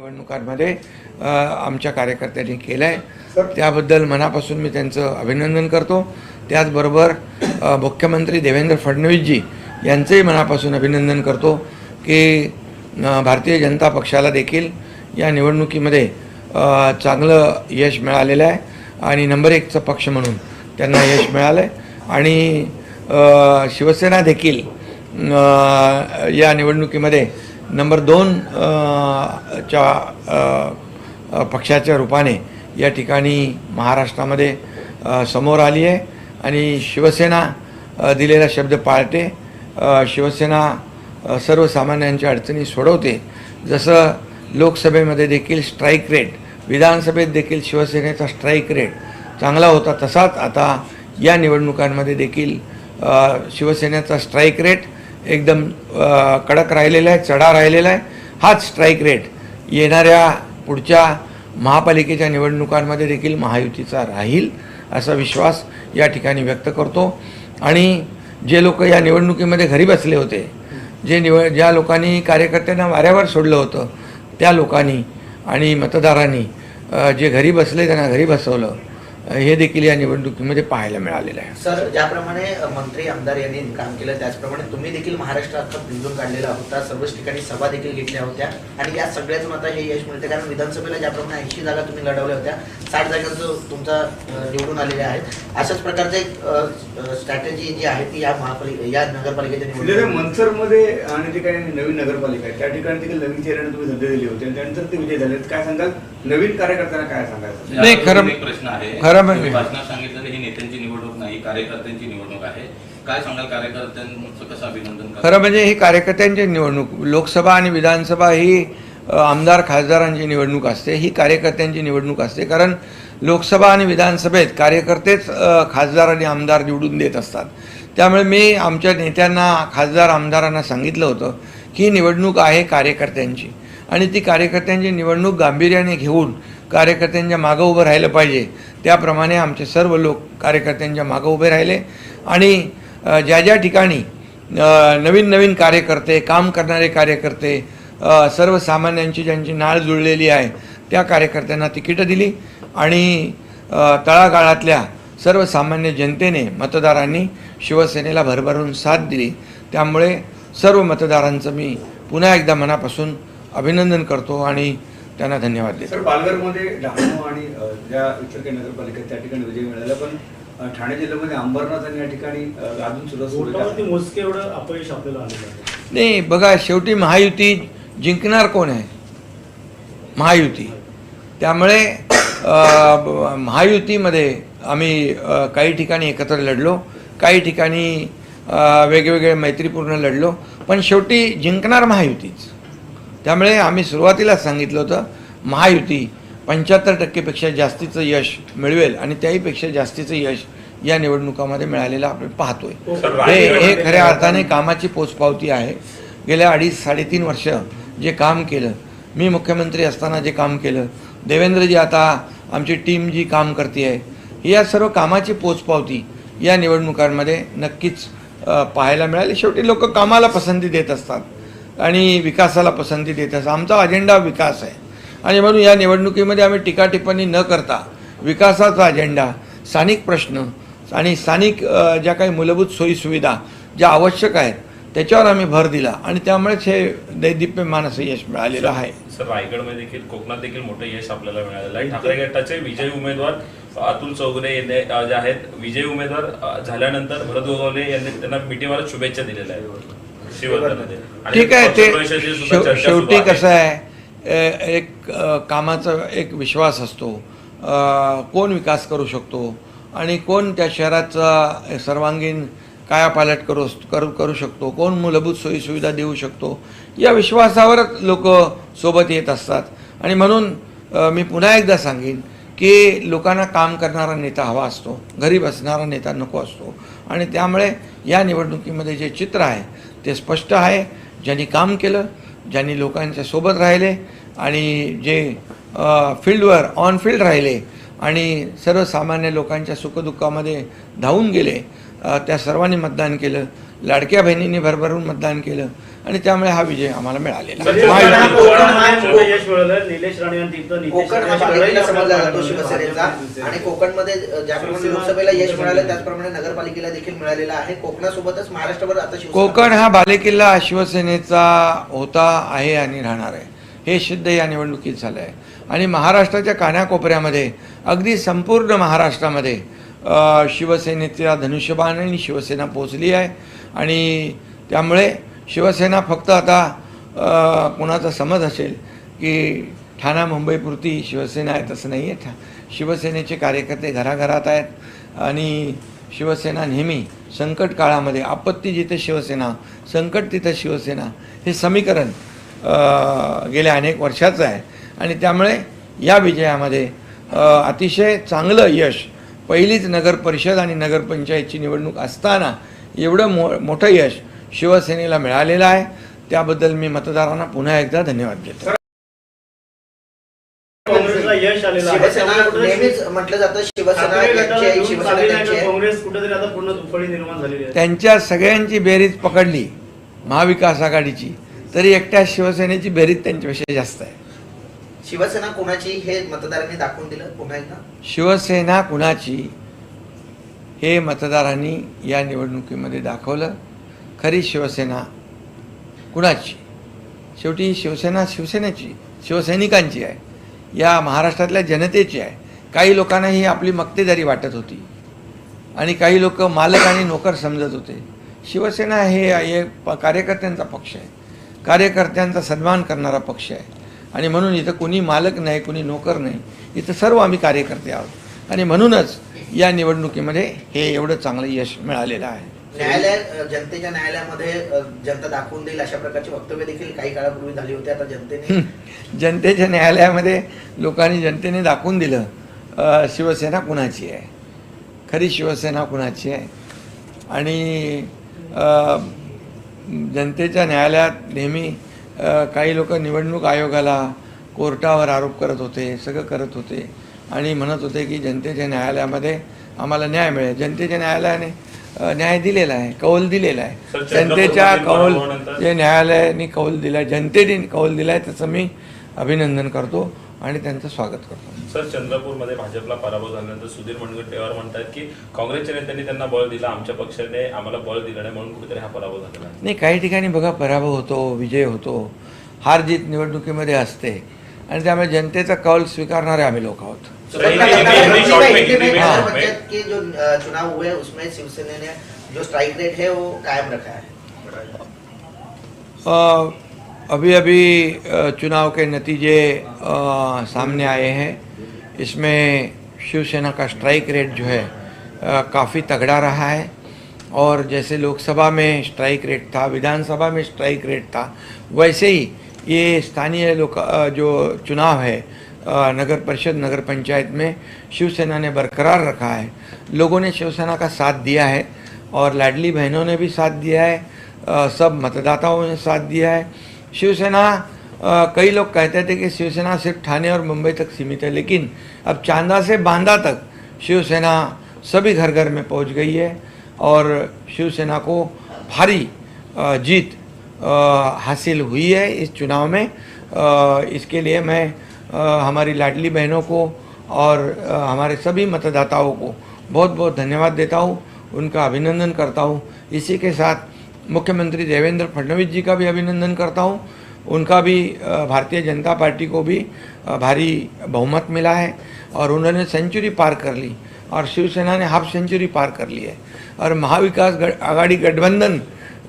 निवडणुकांमध्ये आमच्या कार्यकर्त्यांनी केलं आहे, त्याबद्दल मनापासून मी त्यांचं अभिनंदन करतो. त्याचबरोबर मुख्यमंत्री देवेंद्र फडणवीसजी यांचंही मनापासून अभिनंदन करतो की भारतीय जनता पक्षाला देखील या निवडणुकीमध्ये चांगलं यश मिळालेलं आहे आणि नंबर 1चा पक्ष म्हणून त्यांना यश मिळालं आहे. आणि शिवसेना देखील या निवडणुकीमध्ये नंबर 2 पक्षाच्या रूपाने या ठिकाणी महाराष्ट्रामध्ये समोर आली आहे आणि शिवसेना दिलेला शब्द पाळते. शिवसेना सर्वसामान्यांच्या अडचणी सोडवते. जसं लोकसभेमध्ये देखील स्ट्राईक रेट, विधानसभेत देखील शिवसेनेचा स्ट्राईक रेट चांगला होता, तसाच आता या निवडणुकांमध्ये देखील शिवसेनेचा स्ट्राईक रेट एकदम कडक राहिलेला आहे, चढा राहिलेला आहे. हाच स्ट्राईक रेट येणाऱ्या पुढच्या महापालिकेच्या निवडणुकांमध्ये देखील महायुतीचा राहील असा विश्वास या ठिकाणी व्यक्त करतो. आणि जे लोक या निवडणुकीमध्ये घरी बसले होते, ज्या लोकांनी कार्यकर्त्यांना वाऱ्यावर सोडलं होतं, त्या लोकांनी आणि मतदारांनी जे घरी बसले त्यांना घरी बसवलं, हे देखील या निवडणुकीमध्ये पाहायला मिळालेलं आहे. सर, ज्याप्रमाणे मंत्री आमदार यांनी काम केलं त्याचप्रमाणे तुम्ही देखील महाराष्ट्रात पिंजून काढलेला होता, सर्वच ठिकाणी सभा देखील घेतल्या होत्या आणि या सगळ्यातून आता हे यश मिळते. कारण विधानसभेला ज्याप्रमाणे 80 जागा तुम्ही लढवल्या होत्या, 60 जागांचं तुमचा निवडून आलेल्या आहेत. अशाच प्रकारचे एक स्ट्रॅटेजी जी आहे ती या नगरपालिकेच्या निवडणुकीत मनसरमध्ये आणि जे काही नवीन नगरपालिका आहे त्या ठिकाणी देखील नवीन चेहऱ्याने तुम्ही संधी दिली होती आणि त्यानंतर ते विजय झाले. काय सांगाल नवीन कार्यकर्त्यांना, काय सांगायचं? नाही, खरं प्रश्न आहे. भाषणात सांगितलं ही नेत्यांची निवडणूक नाही, कार्यकर्त्यांची निवडणूक आहे. काय सांगाल, कार्यकर्त्यांचं कसं अभिनंदन? खरं म्हणजे ही कार्यकर्त्यांची निवडणूक, लोकसभा आणि विधानसभा ही आमदार खासदारांची निवडणूक असते, ही कार्यकर्त्यांची निवडणूक असते. कारण लोकसभा आणि विधानसभेत कार्यकर्तेच खासदार आणि आमदार निवडून देत असतात. त्यामुळे मी आमच्या नेत्यांना, खासदार आमदारांना सांगितलं होतं की निवडणूक आहे कार्यकर्त्यांची आणि ती कार्यकर्त्यांची निवडणूक गांभीर्याने घेऊन कार्यकर्त्यांच्या मागं उभं राहिलं पाहिजे. त्याप्रमाणे आमचे सर्व लोक कार्यकर्त्यांच्या मागं उभे राहिले आणि ज्या ज्या ठिकाणी नवीन कार्यकर्ते, काम करणारे कार्यकर्ते, सर्वसामान्यांची ज्यांची नाळ जुळलेली आहे त्या कार्यकर्त्यांना तिकीटं दिली आणि तळागाळातल्या सर्वसामान्य जनतेने, मतदारांनी शिवसेनेला भरभरून साथ दिली. त्यामुळे सर्व मतदारांचं मी पुन्हा एकदा मनापासून अभिनंदन करतो आणि त्यांना धन्यवाद देतो. सर, पालघरमध्ये डहाणू आणि ज्या इतर नगरपालिका त्या ठिकाणी विजय मिळाला, पण ठाणे जिल्ह्यामध्ये अंबरनाथ आणि या ठिकाणी अजून सुद्धा मोजके एवढं अपयश आपल्याला आलेलं आहे. नाही, बघा, शेवटी महायुती जिंकणार कोण आहे? महायुती. त्यामुळे महायुतीमध्ये आम्ही काही ठिकाणी एकत्र लढलो, काही ठिकाणी वेगवेगळे मैत्रीपूर्ण लढलो, पण शेवटी जिंकणार महायुतीच. त्यामुळे आम्ही सुरुवातीलाच सांगितलं होतं महायुती 75% जास्तीचं यश मिळवेल आणि त्याहीपेक्षा जास्तीचं यश या निवडणुकामध्ये मिळालेलं आपण पाहतोय. हे खऱ्या अर्थाने कामाची पोचपावती आहे. गेल्या 2.5-3.5 वर्ष जे काम केलं, मी मुख्यमंत्री असताना जे काम केलं, देवेंद्रजी आता आमची टीम जी काम करते आहे, या सर्व कामाची पोचपावती या निवडणुकांमध्ये नक्कीच पाहायला मिळाली. शेवटी लोक कामाला पसंती देत असतात आणि विकासाला पसंती देत असतात. आमचा अजेंडा विकास आहे आणि म्हणून या निवडणुकीमध्ये आम्ही टीका टिप्पणी न करता विकासाचा अजेंडा, स्थानिक प्रश्न आणि स्थानिक ज्या काही मूलभूत सोयीसुविधा ज्या आवश्यक आहेत त्याच्यावर आम्ही भर दिला आणि त्यामुळेच हे दैदिप्यमान असं यश मिळालेलं आहे. सर, रायगडमध्ये देखील, कोकणात देखील मोठं यश आपल्याला मिळालेलं आहे. ठाकरे गटाचे विजयी उमेदवार अतुल चौगुले जे आहेत, विजयी उमेदवार झाल्यानंतर भरत गोगावले यांनी त्यांना मिठीवर शुभेच्छा दिलेल्या आहेत शिवसेनेमध्ये. ठीक आहे, ते शेवटी कसं आहे, एक कामाचा एक विश्वास असतो, कोण विकास करू शकतो आणि कोण त्या शहराचा सर्वांगीण कायापालट करू शकतो, कोण मूलभूत सोयीसुविधा देऊ शकतो, या विश्वासावरच लोक सोबत येत असतात. आणि म्हणून मी पुन्हा एकदा सांगेन की लोकांना काम करणारा नेता हवा असतो, घरी बसणारा नेता नको असतो. आणि त्यामुळे या निवडणुकीमध्ये जे चित्र आहे ते स्पष्ट आहे. ज्यांनी काम केलं, ज्यांनी लोकांच्या सोबत राहिले आणि जे फील्डवर ऑन फील्ड राहिले आणि सर्वसामान्य लोकांच्या सुखदुःखामध्ये धावून गेले, त्या सर्वांनी मतदान केलं. लाडक्या बहिणींनी भरभरून मतदान केलं आणि त्यामुळे हा विजय आम्हाला मिळालेला आहे. कोकण महायुतीचा. मोठं यश मिळालं. निलेश राणे आणि तिथं नितीश कोकण हा राणे बालेकिल्ला लढाई समजला जातो करतात. शिवसेनेचा आणि कोकणमध्ये ज्याप्रमाणे लोकसभेला यश मिळालं त्याचप्रमाणे नगरपालिकेला देखील मिळालेलं आहे. कोकणासोबतच महाराष्ट्रभर आता शिवसेना कोकण हा बालेकिल्ला शिवसेनेचा होता, आहे आणि राहणार आहे. हे सिद्ध या निवडणुकीत झालं आहे. आणि महाराष्ट्राच्या कानाकोपऱ्यामध्ये अगदी संपूर्ण महाराष्ट्रामध्ये शिवसेनेचा धनुष्यबाण आणि शिवसेना पोचली आहे. आणि त्यामुळे शिवसेना फक्त आता कोणाचा समज असेल की ठाणा मुंबईपुरती शिवसेना आहे, तसं नाही आहे. शिवसेनेचे कार्यकर्ते घराघरात आहेत आणि शिवसेना नेहमी संकट काळामध्ये आपत्ती जिथे शिवसेना, संकट तिथे शिवसेना, हे समीकरण गेल्या अनेक वर्षाचं आहे. आणि त्यामुळे या विजयामध्ये अतिशय चांगलं यश, पहिलीच नगर परिषद आणि नगरपंचायतची निवडणूक असताना एवढं मोठं यश शिवसेनेला मिळालेलं आहे. त्याबद्दल मी मतदारांना पुन्हा एकदा धन्यवाद देतो. काँग्रेसला यश आलेलं आहे. शिवसेना त्यामुळे कुठेतरी नेहमीच म्हटलं जातं शिवसेना ठाकरे यांची गटाला आहे, घेऊन शिवसेना चाललेलं त्यांची आहे. आहे. काँग्रेस कुठेतरी आता पूर्ण दुफळी निर्माण झालेली आहे. त्यांच्या सगळ्यांची बेरीज पकडली महाविकास आघाडीची, तरी एकट्या शिवसेनेची बेरीज त्यांच्यापेक्षा जास्त आहे. शिवसेना कोणाची हे मतदारांनी दाखवून दिलं पुन्हा एकदा. शिवसेना कुणाची हे मतदारांनी या निवडणुकीमध्ये दाखवलं. खरी शिवसेना कुणाची? शेवटी ही शिवसेना शिवसेनेची, शिवसैनिकांची आहे, या महाराष्ट्रातल्या जनतेची आहे. काही लोकांना ही आपली मक्तेदारी वाटत होती आणि काही लोक मालक आणि नोकर समजत होते. शिवसेना हे कार्यकर्त्यांचा पक्ष आहे, कार्यकर्त्यांचा सन्मान करणारा पक्ष आहे. आणि म्हणून इथं कोणी मालक नाही, कोणी नोकर नाही, इथं सर्व आम्ही कार्यकर्ते आहोत. आणि म्हणूनच या निवडणुकीमध्ये हे एवढं चांगलं यश मिळालेलं आहे. जनतेच्या न्यायालयामध्ये जनता दाखवून देईल अशा प्रकारची वक्तव्य देखील काही काळापूर्वी झाली होती. आता जनतेने जनतेच्या न्यायालयामध्ये जनतेने दाखवून दिलं शिवसेना कुणाची आहे, खरी शिवसेना कुणाची आहे. आणि जनतेच्या न्यायालयात नेहमी काही लोक निवडणूक आयोगाला, कोर्टावर आरोप करत होते, सगळं करत होते आणि म्हणत होते की जनतेच्या न्यायालयामध्ये आम्हाला न्याय मिळेल. जनतेच्या न्यायालयाने न्याय दिलेला आहे, कौल दिलेला आहे. जनतेच्या कौल जे न्यायालयाने कौल दिला, जनतेने कौल दिला आहे, त्याचं मी अभिनंदन करतो आणि त्यांचं स्वागत करतो. सर, चंद्रपूरमध्ये भाजपला पराभव झाल्यानंतर सुधीर मुनगंटीवार म्हणतात की काँग्रेसच्या नेत्यांनी त्यांना बळ दिलं, आमच्या पक्षाने आम्हाला बळ दिलं नाही, म्हणून कुठेतरी हा पराभव झालेला आहे. नाही, काही ठिकाणी बघा पराभव होतो, विजय होतो, हार जीत निवडणुकीमध्ये असते आणि त्यामुळे जनतेचा कौल स्वीकारणारे आम्ही लोक आहोत. के जो चुनाव हुए उसमें शिवसेना ने जो स्ट्राइक रेट है वो कायम रखा है. अभी अभी चुनाव के नतीजे सामने आए हैं. इसमें शिवसेना का स्ट्राइक रेट जो है काफ़ी तगड़ा रहा है. और जैसे लोकसभा में स्ट्राइक रेट था, विधानसभा में स्ट्राइक रेट था, वैसे ही ये स्थानीय जो चुनाव है नगर परिषद, नगर पंचायत में शिवसेना ने बरकरार रखा है. लोगों ने शिवसेना का साथ दिया है और लाडली बहनों ने भी साथ दिया है, सब मतदाताओं ने साथ दिया है. शिवसेना, कई लोग कहते थे कि शिवसेना सिर्फ ठाणे और मुंबई तक सीमित है, लेकिन अब चांदा से बांदा तक शिवसेना सभी घर घर में पहुंच गई है और शिवसेना को भारी जीत हासिल हुई है इस चुनाव में. इसके लिए मैं हमारी लाडली बहनों को और हमारे सभी मतदाताओं को बहुत बहुत धन्यवाद देता हूँ, उनका अभिनंदन करता हूँ. इसी के साथ मुख्यमंत्री देवेंद्र फडणवीस जी का भी अभिनंदन करता हूँ. उनका भी भारतीय जनता पार्टी को भी भारी बहुमत मिला है और उन्होंने सेंचुरी पार कर ली और शिवसेना ने हाफ सेंचुरी पार कर ली है. और महाविकास आघाड़ी गठबंधन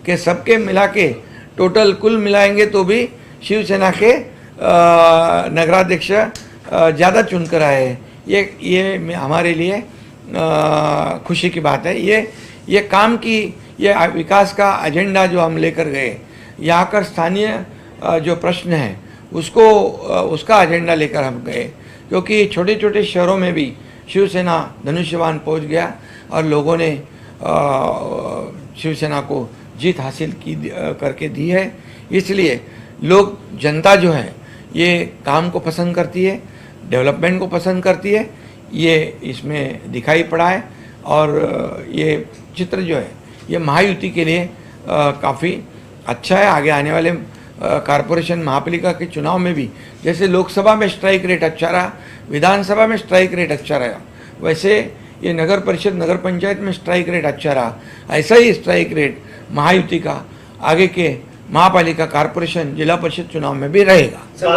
के सबके मिला के टोटल कुल मिलाएंगे तो भी शिवसेना के नगराध्यक्ष ज़्यादा चुनकर आए हैं. ये हमारे लिए खुशी की बात है. ये काम की, ये विकास का एजेंडा जो हम लेकर गए, यहाँ कर स्थानीय जो प्रश्न है उसका एजेंडा लेकर हम गए, क्योंकि छोटे छोटे शहरों में भी शिवसेना धनुष्यबाण पहुँच गया और लोगों ने शिवसेना को जीत हासिल करके दी है. इसलिए लोग, जनता जो है ये काम को पसंद करती है, डेवलपमेंट को पसंद करती है. ये इसमें दिखाई पड़ा है और ये चित्र जो है ये महायुति के लिए काफ़ी अच्छा है। आगे आने वाले कारपोरेशन महापालिका के चुनाव में भी जैसे लोकसभा में स्ट्राइक रेट अच्छा रहा, विधानसभा में स्ट्राइक रेट अच्छा रहा, वैसे ये नगर परिषद नगर पंचायत में स्ट्राइक रेट अच्छा रहा, ऐसा ही स्ट्राइक रेट महायुति का आगे के महापालिका कारपोरेशन जिला परिषद चुनाव में भी रहेगा।